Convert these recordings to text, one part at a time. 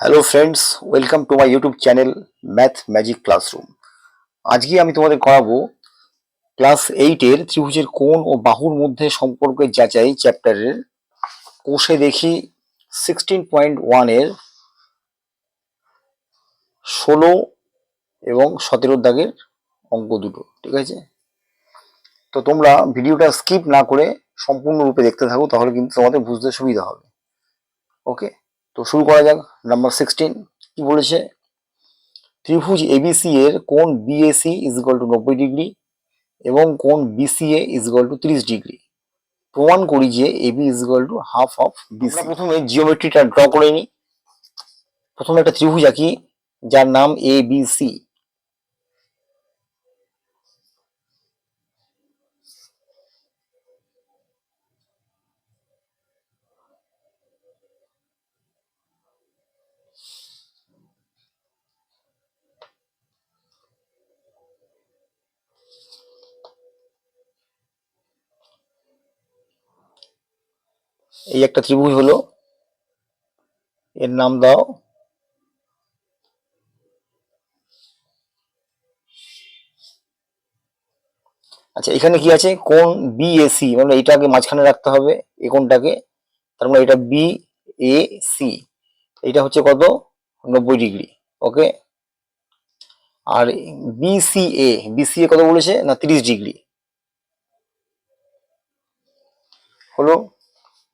Hello friends, welcome to my YouTube channel math magic classroom. আজকে আমি তোমাদের করাবো ক্লাস 8-এর ত্রিভুজের কোণ ও বাহুর মধ্যে সম্পর্কের যাচাই চ্যাপ্টারের কোষে দেখি 16.1-এর 16 এবং 17 দাগের অঙ্ক দুটো। ঠিক আছে, তো তোমরা ভিডিওটা স্কিপ না করে সম্পূর্ণরূপে দেখতে থাকো, তাহলে কিন্তু তোমাদের বুঝতে সুবিধা হবে। ওকে, তো শুরু করা যাক। নাম্বার 16 কি বলেছে? ত্রিভুজ এবিসি এর কোণ BAC is equal to 90 degree এবং কোণ BCA is equal to 30 degree. প্রমাণ করি যে AB is equal to half of BC. প্রথমে জিওমেট্রিটা ড্র করে নিই। প্রথমে একটা ত্রিভুজ আঁকি যার নাম এ বি সি। এই একটা ত্রিভুজ হলো, এর নাম দাও আচ্ছা। এখানে কি আছে? কোণ বিএসি, মানে এইটাকে মাঝখানে রাখতে হবে, এই কোণটাকে। তার মানে এটা বি এ সি, এইটা হচ্ছে কত? 90 ডিগ্রি। ওকে, আর বিসিএ, বিসিএ কত বলেছে? না 30 ডিগ্রি হলো।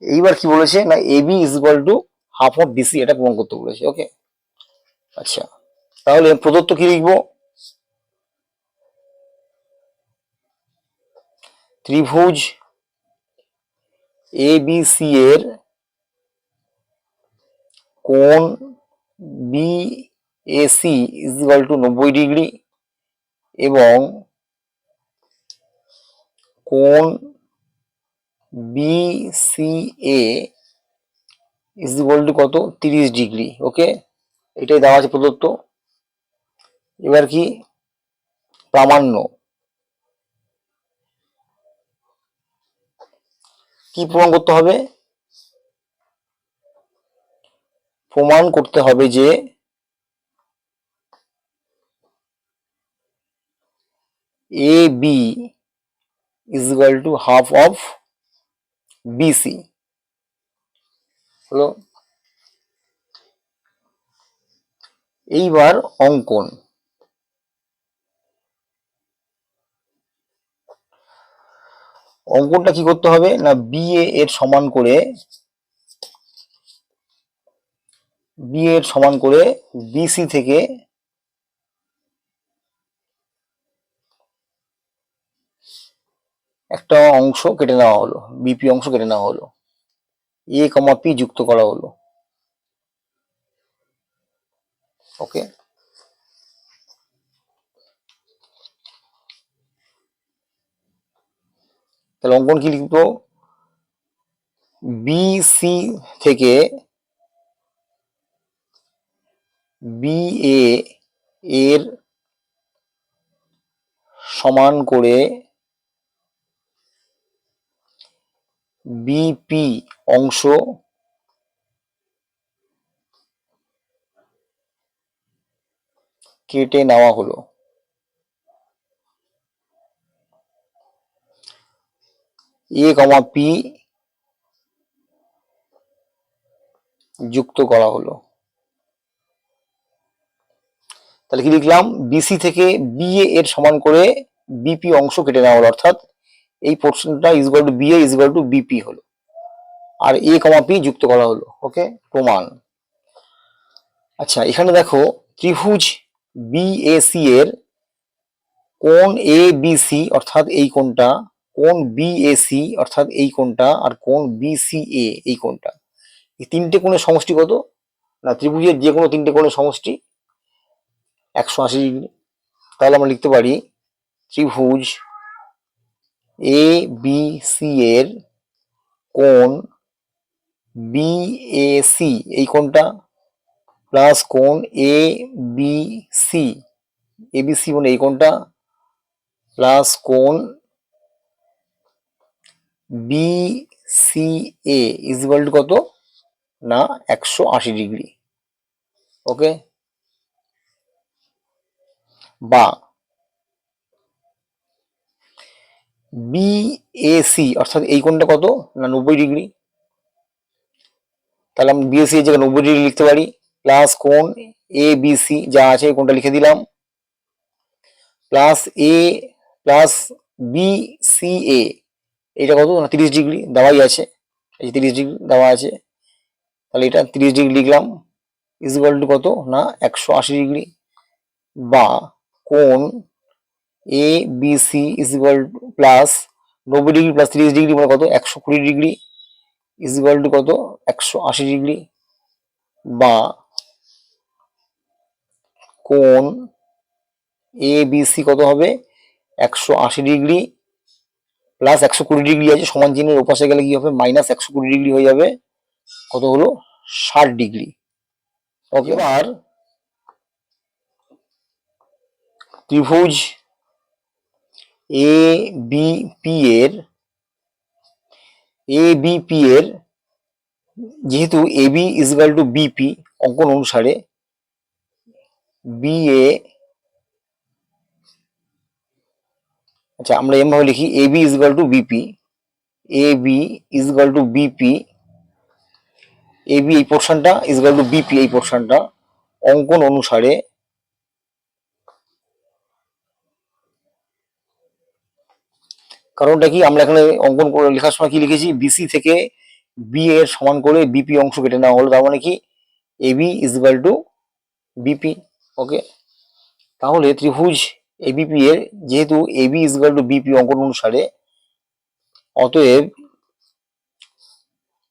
এইবার কি বলেছে? না AB is equal to half of BC, এটা প্রমাণ করতে বলেছে। ওকে, আচ্ছা, তাহলে প্রদত্ত কি লিখবো? ত্রিভুজ এ বি সি এর কোণ B A C is equal to 90 degree এবং কোণ B C A is equal to কত? 30 ডিগ্রি। ওকে, এটাই দেওয়া আছে প্রদত্ত। এবার কি? প্রামাণ্য। কি প্রমাণ করতে হবে? প্রমাণ করতে হবে যে A B is equal to half of BC হলো। এইবার অঙ্কন। অঙ্কনটা কি করতে হবে? না বিএ এর সমান করে, বি এর সমান করে বিসি থেকে একটা অংশ কেটে নেওয়া হলো, বিপি অংশ কেটে নেওয়া হলো, এ কমা পি যুক্ত করা হলো। ওকে, তাহলে অঙ্কন কি লিখবো? বিসি থেকে বিএ এর সমান করে বিপি অংশ কেটে নেওয়া হলো। এ কমা পি যুক্ত করা হলো। তাহলে কি লিখলাম? বিসি থেকে বিএ এর সমান করে বিপি অংশ কেটে নেওয়া হলো, অর্থাৎ এই পোর্শনটা is equal two BA is equal to BP হলো, আর এ কমা পি যুক্ত করা হলো। ওকে, প্রমাণ। আচ্ছা, এখানে দেখো ত্রিভুজ বিএসি এর কোণ এ বিসি অর্থাৎ এই কোণটা, কোণ বিএসি অর্থাৎ এই কোণটা, আর কোণ বিসিএ এই কোণটা, এই তিনটে কোণের সমষ্টি কত? না ত্রিভুজের যে কোনো তিনটে কোণের সমষ্টি 180 ডিগ্রি। তাহলে আমরা লিখতে পারি ত্রিভুজ এ বি সি এর কোণ বিএসি এই কোণটা প্লাস কোণ এ বি সি, এবিসি মানে এই কোণটা, প্লাস কোণ বিসিএ ইজ ইকুয়াল টু কত? না 180 ডিগ্রি। ওকে, বা বিএসি অর্থাৎ এই কোণটা কত না 90 ডিগ্রি, তাহলে আমি বিএসি এর জায়গায় 90 ডিগ্রি লিখতে পারি, প্লাস কোণ এ বি সি যা আছে এই কোণটা লিখে দিলাম, প্লাস এ প্লাস বি সি এ এটা কত না 30 ডিগ্রি দেওয়াই আছে, এই যে 30 ডিগ্রি দেওয়া আছে, তাহলে এটা 30 ডিগ্রি লিখলাম, ইজ ইকুয়াল টু কত না 180 ডিগ্রি, বা কোণ A B C is equal to plus 90 degree plus 30 degree মানে কত 120 ডিগ্রি ইজ ইকুয়াল টু কত 180 ডিগ্রি, বা কোণ এ বি সি কত হবে 180 ডিগ্রি প্লাস 120 ডিগ্রি আছে সমান চিহ্নের ওপাশে গেলে কি হবে মাইনাস 120 ডিগ্রি হয়ে যাবে, কত হলো 60 ডিগ্রি। ওকে, এবার ত্রিভুজ এ বি পি এর যেহেতু A B is equal to BP অঙ্কন অনুসারে বি এ, আচ্ছা আমরা এমভাবে লিখি A B is equal to BP, A B is equal to BP, A B এই পোর্শনটা ইজ ইকুয়াল টু বিপি এই পোর্শনটা অঙ্কন অনুসারে কারণটা কি আমরা এখানে অঙ্কন করে লেখার সময় কি লিখেছি বিসি থেকে বি এর সমান করে বিপি অংশ কেটে নেওয়া হলো, তার মানে কি A B is equal to BP. Okay, তাহলে ত্রিভুজ এবিপি এর যেহেতু A B is equal to BP অঙ্কন অনুসারে, অতএব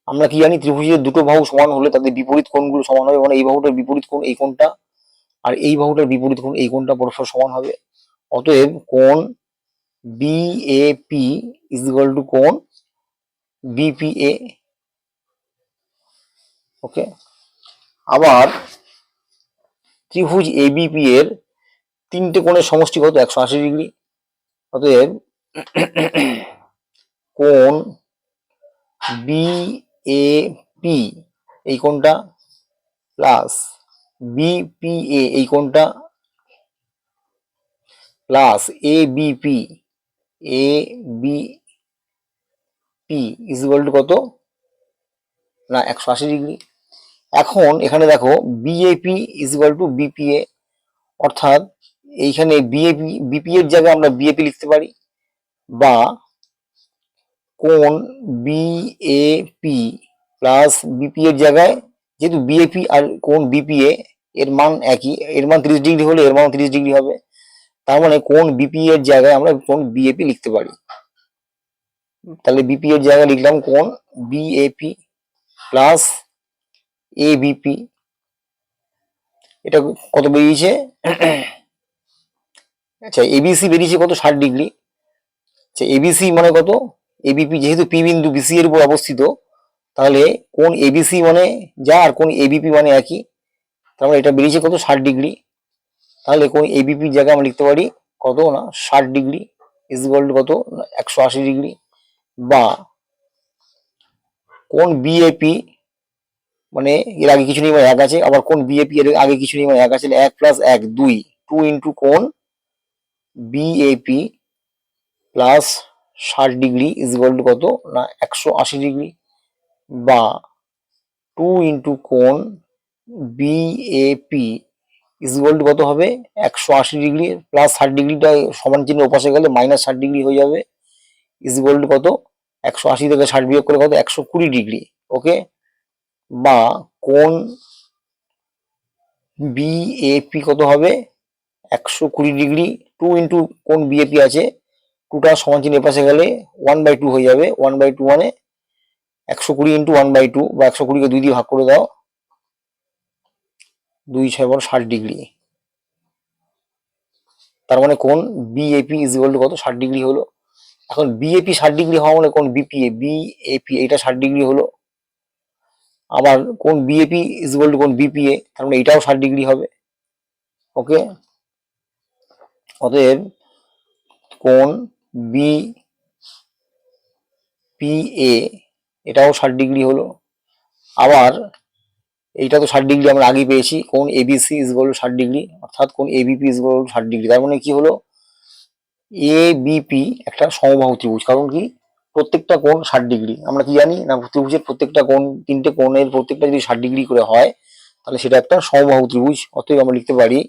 আমরা কি জানি ত্রিভুজের দুটো বাহু সমান হলে তাদের বিপরীত কোণগুলো সমান হবে, মানে এই বাহুটার বিপরীত কোণ এই কোণটা আর এই বাহুটার বিপরীত কোণ এই কোণটা পরস্পর সমান হবে, অতএব কোণ বিএপি ইজ ইকুয়াল টু কোণ বিপিএ। ওকে, আবার ত্রিভুজ এবিপি এর তিনটে কোণের সমষ্টি কত 180 ডিগ্রি, অতএব কোণ বিএপি এই কোণটা প্লাস বিপিএ এই কোণটা plus ABP ABP is equal to কত না 180 ডিগ্রি। এখন এখানে দেখো BAP is equal two BPA, অর্থাৎ এইখানে বিএপি বিপি এর জায়গায় আমরা বিএপি লিখতে পারি, বা কোণ বিএপি প্লাস বিপি এর জায়গায় যেহেতু বিএপি আর কোণ বিপিএ এর মান একই, এর মান 30 ডিগ্রি হলে এর মান 30 ডিগ্রি হবে, তার মানে কোণ বিপি এর জায়গায় আমরা কোণ বিএপি লিখতে পারি, তাহলে বিপি এর জায়গায় লিখলাম কোণ বিএপি প্লাস এবিপি, এটা কত বেরিয়েছে আচ্ছা এবিসি বেরিয়েছে কত 60 ডিগ্রি, আচ্ছা এবিসি মানে কত এবিপি যেহেতু পি বিন্দু বিসি এর উপর অবস্থিত, তাহলে কোণ এবিসি মানে যা আর কোণ এবিপি মানে একই, তার মানে এটা বেরিয়েছে কত 60 ডিগ্রি, তাহলে কোণ এবিপির জায়গায় আমরা লিখতে পারি কত না 60 ডিগ্রি ইজ ইকুয়াল টু কত 180 ডিগ্রি, বা কোণ বিএপি মানে এর আগে কিছু নেই মানে 1 আছে, আবার কোণ বিএপি এর আগে কিছু নেই মানে 1 আছে, 1 প্লাস 1 2 2 ইন্টু কোণ BAP plus 60 degree is equal to কত না 180 ডিগ্রি, বা 2 ইন্টু কোণ বিএপি ইজ ইকুয়াল টু কত হবে 180 ডিগ্রি প্লাস 60 ডিগ্রিটা সমান চিহ্ন ওপাশে গেলে মাইনাস 60 ডিগ্রি হয়ে যাবে, ইজ ইকুয়াল টু কত 180 থেকে 60 বিয়োগ করে কত 120 ডিগ্রি। ওকে, বা কোণ বিএপি কত হবে 120 ডিগ্রি, 2 ইন্টু কোণ বিএপি আছে, 2টা সমান চিহ্ন এপাশে গেলে 1/2 হয়ে যাবে, 1/2 মানে 120 ইন্টু 1/2 বা 120 কে 2 দিয়ে ভাগ করে দাও, 2 6 60 ডিগ্রি, তার মানে কোণ বিএপি ইজ ইকুয়াল টু কত 60 ডিগ্রি হলো। এখন বিএপি 60 ডিগ্রি হওয়া মানে কোণ বিএপি এটা 60 ডিগ্রি হলো, আবার কোণ বিএপি ইজ ইকুয়াল টু কোণ বিপিএ তার মানে এটাও 60 ডিগ্রি হবে। ওকে, অতএব কোণ বিপিএ এটাও 60 ডিগ্রি হলো, আবার এইটা তো 60 ডিগ্রি আমরা আগেই পেয়েছি, কোণ ABC is equal to 60 degree, অর্থাৎ কোণ ABP is equal to 60 degree. তার মানে কি হলো, এ বিপি একটা সমবাহু ত্রিভুজ। কারণ কি, প্রত্যেকটা কোণ 60 ডিগ্রি। আমরা কি জানি না, ত্রিভুজের প্রত্যেকটা কোণ, তিনটে কোণের প্রত্যেকটা যদি 60 ডিগ্রি করে হয় তাহলে সেটা একটা সমবাহু ত্রিভুজ। অতএব আমরা লিখতে পারি,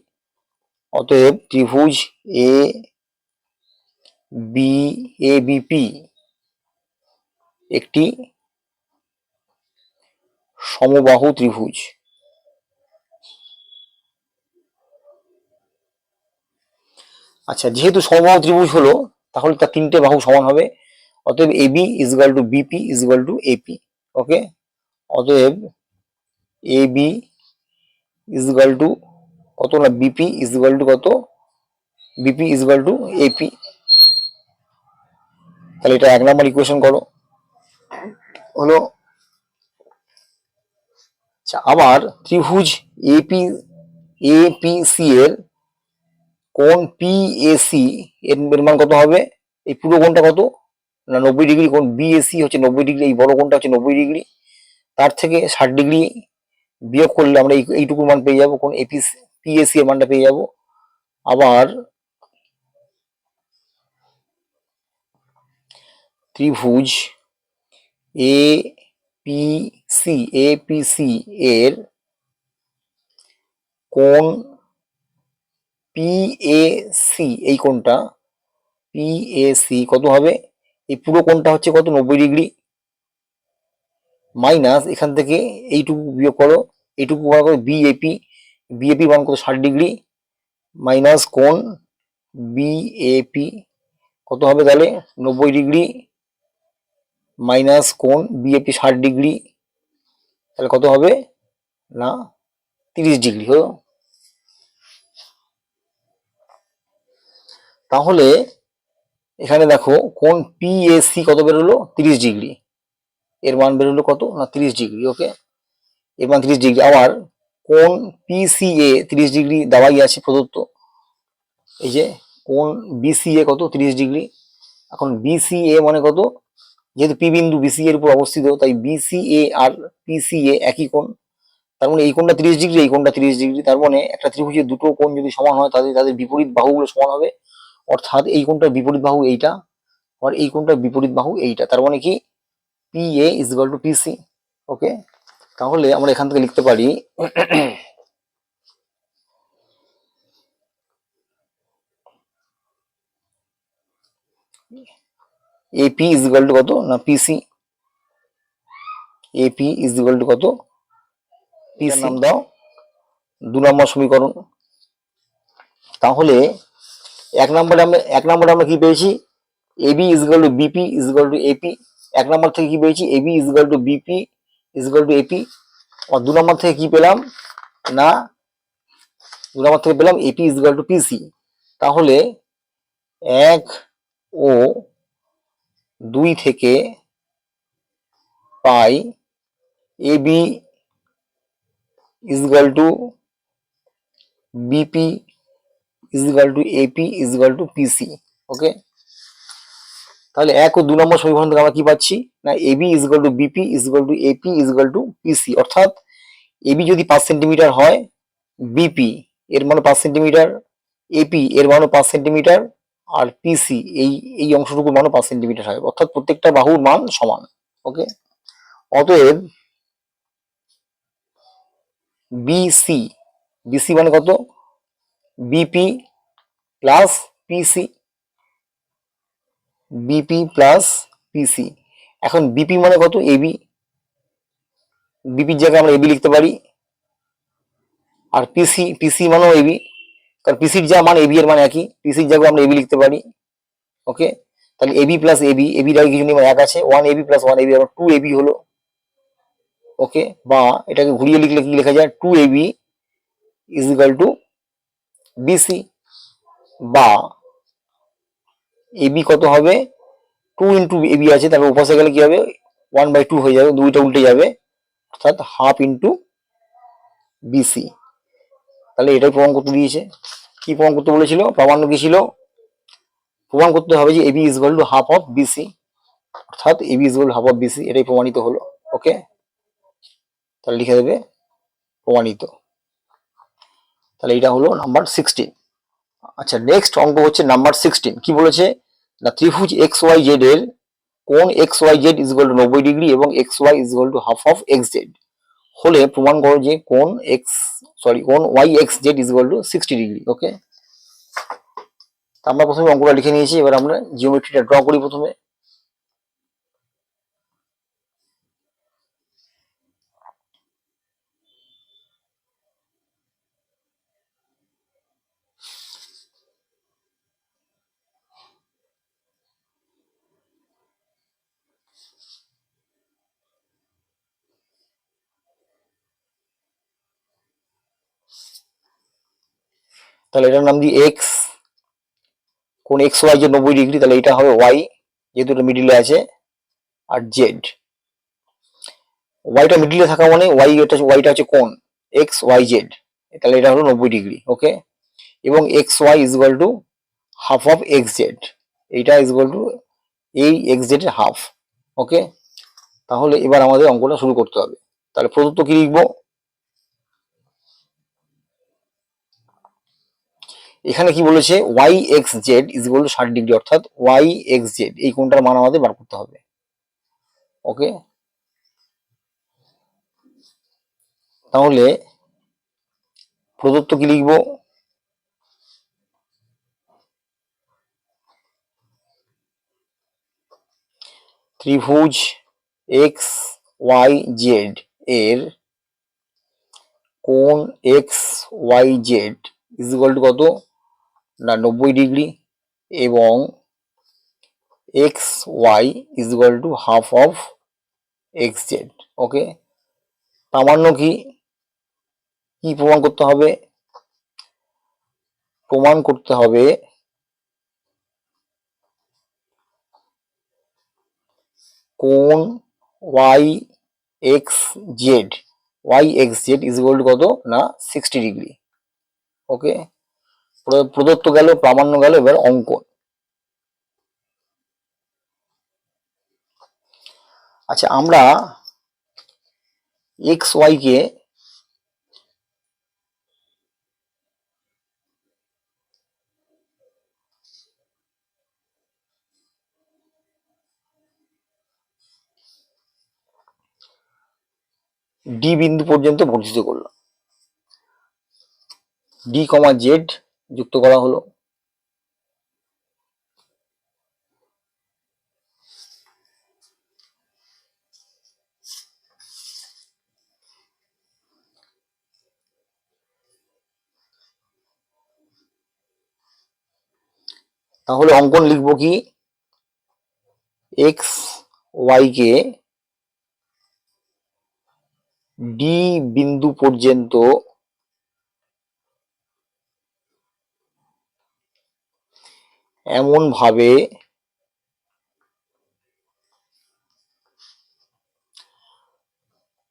অতএব ত্রিভুজ এ বি এ বিপি একটি সমবাহু ত্রিভুজ। আচ্ছা, যেহেতু সমবাহু ত্রিভুজ হলো তাহলে তার তিনটে বাহু সমান হবে। অতএব AB is equal to BP is equal to AP. Okay, অতএব এবি ইজ ইকুয়াল টু কত না, বিপি ইজ ইকুয়াল টু কত, BP is equal to AP. তাহলে এটা 1 নম্বর ইকুয়েশন করো হলো। আচ্ছা, আবার ত্রিভুজ এপি এপিসি এর কোণ পিএসি এর মান কত হবে, এই পুরো কোণটা কত না 90 ডিগ্রি। কোণ বিএসি হচ্ছে 90 ডিগ্রি, এই বড় কোণটা হচ্ছে 90 ডিগ্রি। তার থেকে 60 ডিগ্রি বিয়োগ করলে আমরা এইটুকু মান পেয়ে যাবো, কোণ এপিসি পিএসি এর মানটা পেয়ে যাবো। আবার ত্রিভুজ এপিসি এর কোণ পিএসি, এই কোণটা পিএসি কত হবে, এই পুরো কোণটা হচ্ছে কত 90 ডিগ্রি, মাইনাস এখান থেকে এইটুকু বিয়োগ করো, এইটুকু বার করো বিএপি, বিএপি মান কত 60 ডিগ্রি, মাইনাস কোণ বিএপি কত হবে তাহলে 90 ডিগ্রি, মাইনাস কোণ বিএপি 60 ডিগ্রি, তাহলে কত হবে না 30 ডিগ্রি হলো। তাহলে এখানে দেখো কোণ পিএসি কত বেরোলো 30 ডিগ্রি, এর মান বেরোলো কত না 30 ডিগ্রি। ওকে, এর মান 30 ডিগ্রি। আবার কোণ পিসিএ 30 ডিগ্রি দেওয়াই আছে প্রদত্ত, এই যে কোণ বিসিএ কত 30 ডিগ্রি। এখন বিসিএ মানে কত, যেহেতু পি বিন্দু বিসি এর উপর অবস্থিত তাই বিসিএ আর পিসিএ একই কোণ। তার মানে এই কোণটা 30 ডিগ্রি, এই কোণটা 30 ডিগ্রি। তার মানে একটা ত্রিভুজের দুটো কোণ যদি সমান হয় তাদের তাদের বিপরীত বাহুগুলো সমান হবে। অর্থাৎ এই কোণটার বিপরীত বাহু এইটা, আর এই কোণটার বিপরীত বাহু এইটা। তার মানে কি, P A is equal to PC. Okay, তাহলে আমরা এখান থেকে লিখতে পারি এপি ইজ ইকুয়াল টু কত না পিসি, এপি ইজ ইকুয়াল টু কত পিসি। নাম দাও 2 নম্বর সমীকরণ। তাহলে 1 নম্বরে আমরা কি পেয়েছি, AB is equal to BP is equal to AP. 1 নম্বর থেকে কি পেয়েছি, AB is equal to BP is equal to AP. আর 2 নম্বর থেকে কি পেলাম না, 2 নম্বর থেকে পেলাম AP is equal to PC. তাহলে 1 ও 2 থেকে পাই AB is equal to BP is equal to AP is equal to PC. Okay, তাহলে 1 ও 2 নম্বর সমীকরণ থেকে আমরা কি পাচ্ছি না, AB is equal to BP is equal to AP is equal to PC. অর্থাৎ এবি যদি 5 সেন্টিমিটার হয়, বিপি এর মানে 5 সেন্টিমিটার, এপি এর মানও 5 সেন্টিমিটার, আর পিসি এই এই অংশটুকুর মানও 5 সেন্টিমিটার হয়। অর্থাৎ প্রত্যেকটা বাহুর মান সমান। ওকে, অতএব বিসি, বিসি মানে কত, BP plus PC, BP plus PC. এখন বিপি মানে কত, এবি, বিপির জায়গায় আমরা এবি লিখতে পারি। আর পিসি, পিসি মানেও এবি, কারণ পিসির যা মান এবি এর মান একই, পিসির জায়গায় আমরা এবি লিখতে পারি। ওকে, তাহলে এবি প্লাস এবি, এবির আগে কিছু নেই 1 আছে, 1 এবি প্লাস 1 এবি, আবার 2 এবি হলো। ওকে, বা এটাকে ঘুরিয়ে লিখলে কি লেখা যায়, 2 A B is equal to B C. বা এবি কত হবে, 2 ইন্টু এবি আছে, তারপর উপাসে গেলে কি হবে 1/2 হয়ে যাবে, দুইটা উল্টে যাবে, অর্থাৎ হাফ ইন্টু বিসি। তাহলে এটাই প্রমাণ করতে দিয়েছে। কি প্রমাণ করতে বলেছিল, প্রামাণ্য কি ছিল, প্রমাণ করতে হবে যে AB is equal to half of BC, অর্থাৎ AB is equal to half of BC. এটাই প্রমাণিত হলো। ওকে, তাহলে লিখে দেবে প্রমাণিত। তাহলে এটা হলো নাম্বার 16। আচ্ছা, নেক্সট অঙ্ক হচ্ছে নাম্বার 16। কি বলেছে না, ত্রিভুজ এক্স ওয়াই জেড এর কোণ X Y Z is equal to 90 degree এবং X Y is equal to half of X Z হলে প্রমাণ করো যে কোণ Y X Z is equal to 60 degree. Okay, আমরা প্রথমে অঙ্কটা লিখে নিয়েছি, এবার আমরা জিওমেট্রিটা ড্র করি প্রথমে। তাহলে এটার নাম দিই এক্স, কোণ এক্স ওয়াই জেড 90 ডিগ্রি, তাহলে এটা হবে ওয়াই যেহেতু এটা মিডিলে আছে, আর জেড, ওয়াইটা মিডিলে থাকা মানে ওয়াইটা হচ্ছে কোণ এক্স ওয়াই জেড, তাহলে এটা হলো 90 ডিগ্রি। ওকে, এবং X Y is equal to half of X Z, এইটা ইজ ইকুয়াল টু এই এক্স জেড এর হাফ। ওকে, তাহলে এবার আমাদের অঙ্কটা শুরু করতে হবে। তাহলে প্রদত্ত কি লিখবো, এখানে কি বলেছে Y X Z is equal to 60 degree, অর্থাৎ ওয়াই এক্স জেড এই কোণটার মান আমাদের বার করতে হবে। ওকে, তাহলে প্রদত্ত কি লিখবো, ত্রিভুজ এক্স ওয়াই জেড এর কোণ X Y Z is equal to কত না 90 ডিগ্রি এবং X Y is equal to half of X Z. Okay, প্রামাণ্য কি কি প্রমাণ করতে হবে, প্রমাণ করতে হবে কোণ Y X Z is equal to কত না 60 ডিগ্রি। ওকে, প্রদত্ত গেল, প্রামাণ্য গেল, এবার অঙ্কন। আচ্ছা, আমরা এক্স ওয়াই কে ডি বিন্দু পর্যন্ত বর্ধিত করলাম, ডি কমা জেড যুক্ত করা হলো। তাহলে অঙ্কন লিখবো কি, এক্স ওয়াই কে ডি বিন্দু পর্যন্ত এমন ভাবে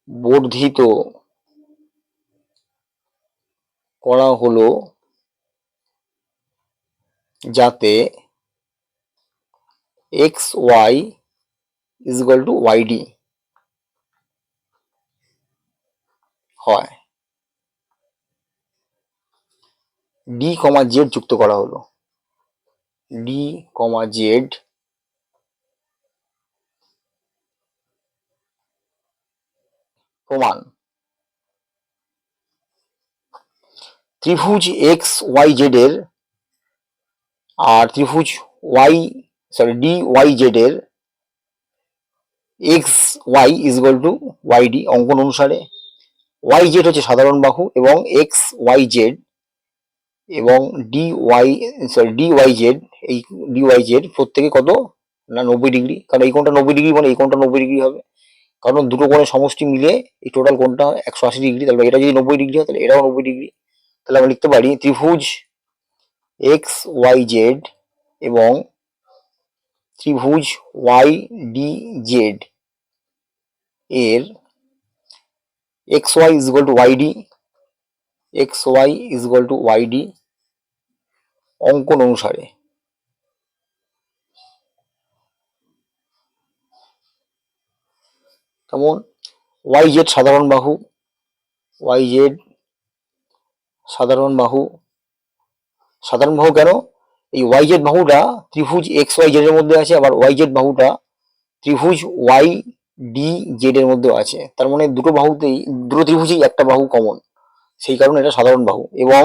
বর্ধিত করা হলো যাতে X Y is equal to Y D হয়, ডি কমা জেড যুক্ত করা হলো, ডি কমা জেড প্রমাণ ত্রিভুজ এক্স ওয়াই জেড এর আর ত্রিভুজ ডি ওয়াই জেড এর X Y is equal to Y D অঙ্কন অনুসারে ওয়াই জেড হচ্ছে সাধারণ বাহু এবং এক্স ওয়াই জেড এবং ডি ওয়াই জেড, এই ডি ওয়াই জেড প্রত্যেকে কত না 90 ডিগ্রি, কারণ এই কোণটা 90 ডিগ্রি মানে এই কোণটা 90 ডিগ্রি হবে, কারণ দুটো কোণের সমষ্টি মিলে এই টোটাল কোণটা 180 ডিগ্রি, তাহলে এটা যদি 90 ডিগ্রি হয় তাহলে এটাও 90 ডিগ্রি। তাহলে আমরা লিখতে পারি ত্রিভুজ এক্স ওয়াই জেড এবং ত্রিভুজ ওয়াই ডি জেড এর X Y is equal to Y D, X Y is equal to Y D অঙ্কন অনুসারে। যেমন ওয়াই জেড সাধারণ বাহু, ওয়াই জেড সাধারণ বাহু। সাধারণ বাহু কেন? এই ওয়াই জেড বাহুটা ত্রিভুজ এক্স ওয়াই জেড এর মধ্যে আছে, আবার ওয়াই জেড বাহুটা ত্রিভুজ ওয়াই ডি জেড এর মধ্যেও আছে। তার মানে দুটো বাহুতেই, দুটো ত্রিভুজেই একটা বাহু কমন, সেই কারণে এটা সাধারণ বাহু। এবং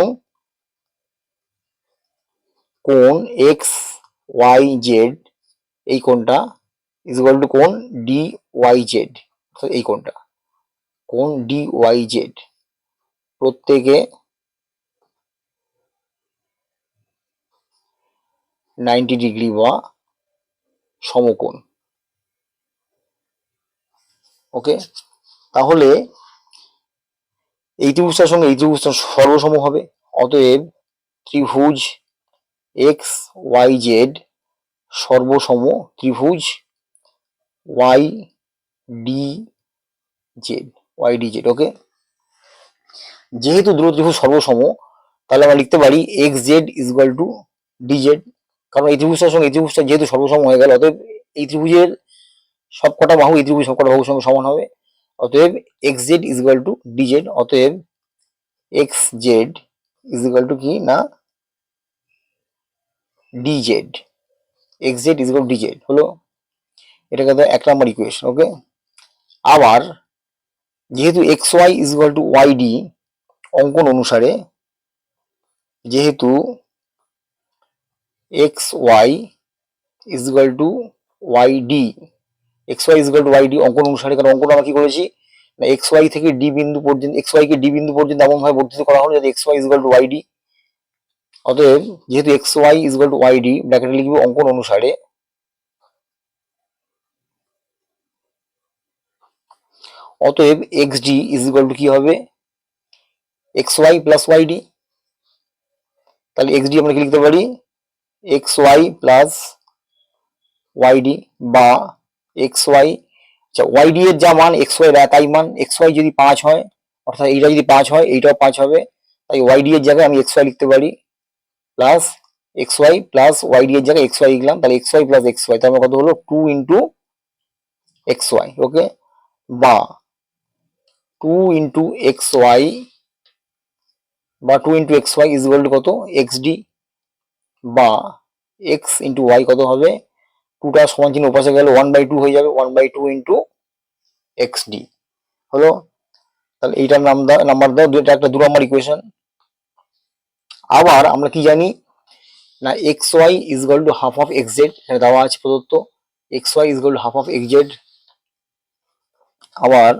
কোণ এক্স ওয়াই জেড, এই কোণটা ইজ ইকুয়াল টু কোণ ডি ওয়াই জেড, এই কোণটা কোণ ডি ওয়াই জেড প্রত্যেকে 90 ডিগ্রি বা সমকোণ। ওকে, তাহলে এই ত্রিভুজটার সঙ্গে এই ত্রিভুজটা সর্বসম হবে। অতএব ত্রিভুজ এক্স ওয়াই জেড সর্বসম ত্রিভুজ Y D Z, Y D Z. Okay, যেহেতু দুটো ত্রিভুজ সর্বসম, তাহলে আমরা লিখতে পারি X Z is equal to D Z. কারণ এই ত্রিভুজটার সঙ্গে এই ত্রিভুজটা যেহেতু সর্বসম হয়ে গেল, অতএব এই ত্রিভুজের সবকটা বাহু এই ত্রিভুজ সবকটা বাহুর সঙ্গে সমান হবে। অতএব X Z is equal to D Z. অতএব X Z is equal to কি না D Z, X Z is equal to D Z হলো। এটাকে 1 নম্বর ইকুয়েশন। ওকে, আবার যেহেতু X Y is equal to Y D অঙ্কন অনুসারে, যেহেতু X Y is equal to Y D, X Y is equal to Y D অঙ্কন অনুসারে, কারণ অঙ্কন আমরা কি করেছি না এক্স ওয়াই থেকে ডি বিন্দু পর্যন্ত, এক্স ওয়াই কে ডি বিন্দু পর্যন্ত এমন ভাবে বর্ধিত করা হলো যাতে X Y is equal to Y D. অতএব যেহেতু X Y is equal to Y D, ব্র্যাকেটে লিখবো অঙ্কন অনুসারে, অতএব X D is equal to কি হবে X Y plus Y D. তাহলে এক্স ডি আমরা কি লিখতে পারি X Y plus Y D, বা এক্স ওয়াই, আচ্ছা ওয়াই ডি এর যা মান এক্স ওয়াই এর তাই মান। এক্স ওয়াই যদি 5 হয়, অর্থাৎ এইটা যদি 5 হয় এইটাও 5 হবে, তাই ওয়াই ডি এর জায়গায় আমি এক্স ওয়াই লিখতে পারি plus X Y plus Y D এর জায়গায় এক্স ওয়াই লিখলাম। তাহলে X Y plus X Y, তার মানে কত হলো 2 ইন্টু এক্স ওয়াই। ওকে, বা 2 ইন্টু এক্স ওয়াই, বা 2 into X Y is equal to কত এক্স ডি, বা এক্স ইন্টু ওয়াই কত হবে, 2টা সমান চিহ্ন ওপাশে গেলে 1/2 হয়ে যাবে, 1/2 ইন্টু এক্স ডি হলো। তাহলে এইটার নাম্বার দাও, এটা একটা 2 নম্বর ইকুয়েশন। আবার আমরা কি জানি না X Y is equal to half of X Z, এখানে দেওয়া আছে প্রদত্ত X Y is equal to half of X Z. আবার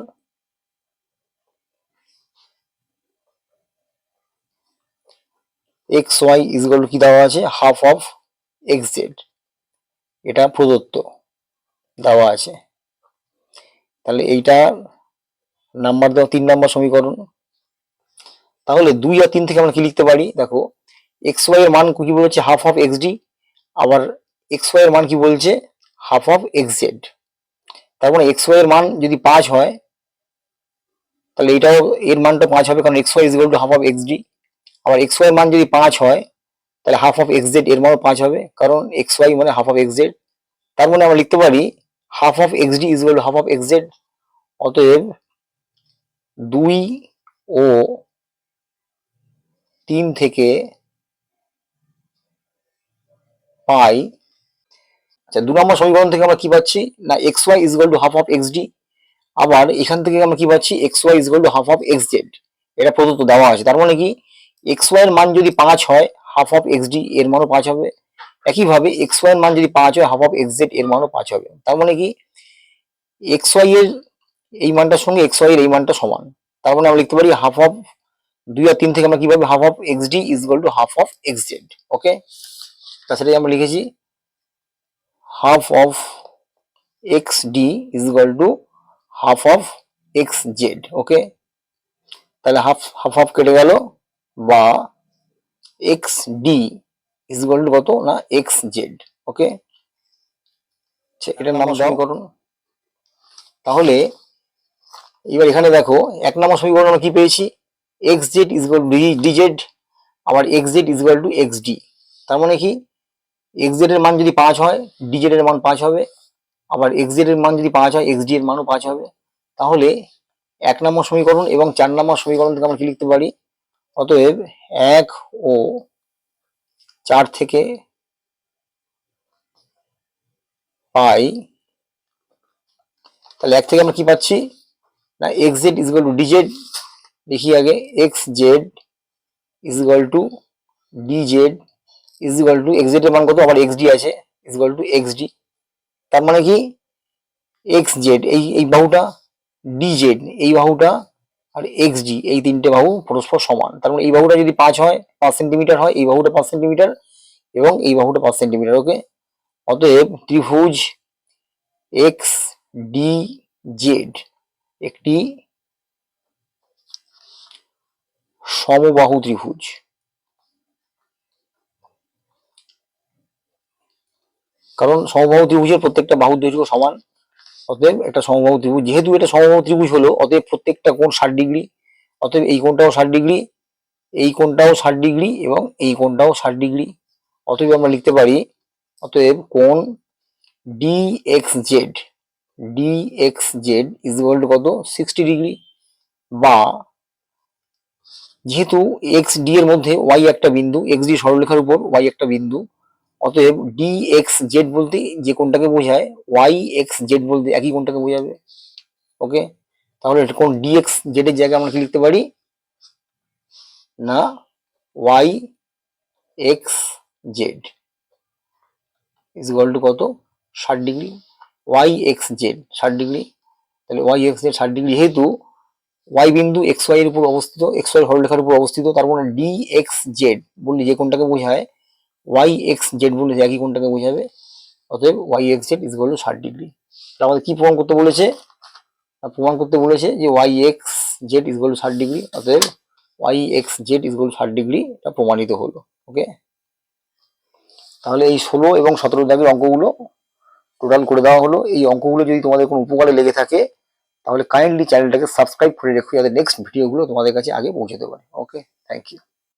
X Y is equal to কি দেওয়া আছে হাফ অফ এক্স জেড, এটা প্রদত্ত দেওয়া আছে। তাহলে এইটা নাম্বার দেওয়া 3 নম্বর সমীকরণ। তাহলে 2 আর 3 থেকে আমরা কি লিখতে পারি, দেখো এক্স ওয়াই এর মান কি বলেছে হাফ অফ এক্স ডি, আবার এক্স ওয়াই এর মান কি বলছে হাফ অফ এক্স জেড। তার মানে এক্স ওয়াই এর মান যদি 5 হয়, তাহলে এটাও এর মানটা 5 হবে, কারণ X Y is equal to half of X D. আবার এক্স ওয়াই এর মান যদি 5 হয়, তাহলে হাফ অফ এক্স জেড এর মানও 5 হবে, কারণ এক্স ওয়াই মানে হাফ অফ এক্স জেড। তার মানে আমরা লিখতে পারি half of X D is equal to half of X Z. অতএব 2 ও 3 থেকে পাই, আচ্ছা 2 নম্বর সমীকরণ থেকে আমরা কি পাচ্ছি না X Y is equal to half of X D. আবার এখান থেকে আমরা কি পাচ্ছি X Y is equal to half of X Z, এটা প্রদত্ত দেওয়া আছে। তার মানে কি এক্স ওয়াই এর মান যদি 5 হয়, হাফ অফ এক্স ডি এর মানও 5 হবে। একইভাবে এক্স ওয়াই এর মান যদি 5 হয়, হাফ অফ এক্স জেড এর মানও 5 হবে। তার মানে কি এক্স ওয়াই এর এই মানটার সঙ্গে এক্স ওয়াই এর এই মানটা সমান। তার মানে আমরা লিখতে পারি হাফ অফ 2 আর 3 থেকে আমরা কিভাবে half of X D is equal to half of X Z. Okay, তাছাড়া আমরা লিখেছি half of X D is equal to half of X Z. Okay, তাহলে হাফ হাফ হাফ কেটে গেল, বা X D is equal to কত না x Z. ওকে, এটার নাম সমীকরণ। তাহলে এবার এখানে দেখো 1 নম্বর সমীকরণ আমরা কি পেয়েছি X Z is equal to D Z, আবার X Z is equal to X D. তার মানে কি এক্স জেড এর মান যদি 5 হয়, ডি জেড এর মান 5 হবে, আবার এক্স জেড এর মান যদি 5 হয়, এক্স ডি এর মানও 5 হবে। তাহলে 1 নম্বর সমীকরণ এবং 4 নম্বর সমীকরণ থেকে আমরা কি লিখতে পারি? অতএব 1 ও 4 থেকে পাই, তাহলে 1 থেকে আমরা কি পাচ্ছি না xz is equal two dz। দেখি আগে xz is equal two dz is equal two xz এর মান কত, আবার xd আছে, ইজ ইকুয়াল টু xd। তার মানে কি xz এই বাহুটা, dz এই বাহুটা, আর xd এই তিনটে বাহু পরস্পর সমান। তার মানে এই বাহুটা যদি 5 হয়, 5 সেন্টিমিটার হয়, এই বাহুটা 5 সেন্টিমিটার এবং এই বাহুটা 5 সেন্টিমিটার। ওকে, অতএব ত্রিভুজ xdz একটি সমবাহু ত্রিভুজ। কারণ সমবাহু ত্রিভুজের প্রত্যেকটা বাহুর দৈর্ঘ্য সমান, অতএব একটা সমবাহু ত্রিভুজ। যেহেতু এটা সমবাহু ত্রিভুজ হলো, অতএব প্রত্যেকটা কোণ 60 ডিগ্রি। অতএব এই কোণটাও 60 ডিগ্রি, এই কোণটাও 60 ডিগ্রি এবং এই কোণটাও 60 ডিগ্রি। অতএব আমরা লিখতে পারি, অতএব কোণ dxz ইজ ইকুয়াল টু কত, 60 ডিগ্রি। বা যেহেতু xd এর মধ্যে y একটা বিন্দু, xd সরলরেখার উপর y একটা বিন্দু, অতএব dxz বলতে যে কোণটাকে বোঝায় yxz বলতে একই কোণটাকে বোঝাবে। ওকে, তাহলে কোণ dxz এর জায়গায় আমরা কি লিখতে পারি না yxz ইজ ইকুয়াল টু কত, 60 ডিগ্রি। yxz 60 ডিগ্রি, তাহলে yxz 60 ডিগ্রি যেহেতু y বিন্দু xy এর উপর অবস্থিত, xy সরলরেখার উপর অবস্থিত, তার মানে dxz বললে যে কোণটাকে বোঝায় yxz বললে যে একই কোণটাকে বোঝাবে। অতএব yxz is equal to 60 degree. আমাদের কি প্রমাণ করতে বলেছে? প্রমাণ করতে বলেছে যে yxz is equal to 60 degree. অতএব yxz is equal to 60 degree, এটা প্রমাণিত হলো। ওকে, তাহলে এই 16 এবং 17 দাগের অঙ্কগুলো টোটাল করে দেওয়া হলো। এই অঙ্কগুলো যদি তোমাদের কোনো উপকারে লেগে থাকে তাহলে কাইন্ডলি চ্যানেলটাকে সাবস্ক্রাইব করে রেখো, যাতে নেক্সট ভিডিওগুলো তোমাদের কাছে আগে পৌঁছতে পারে। ওকে, থ্যাংক ইউ।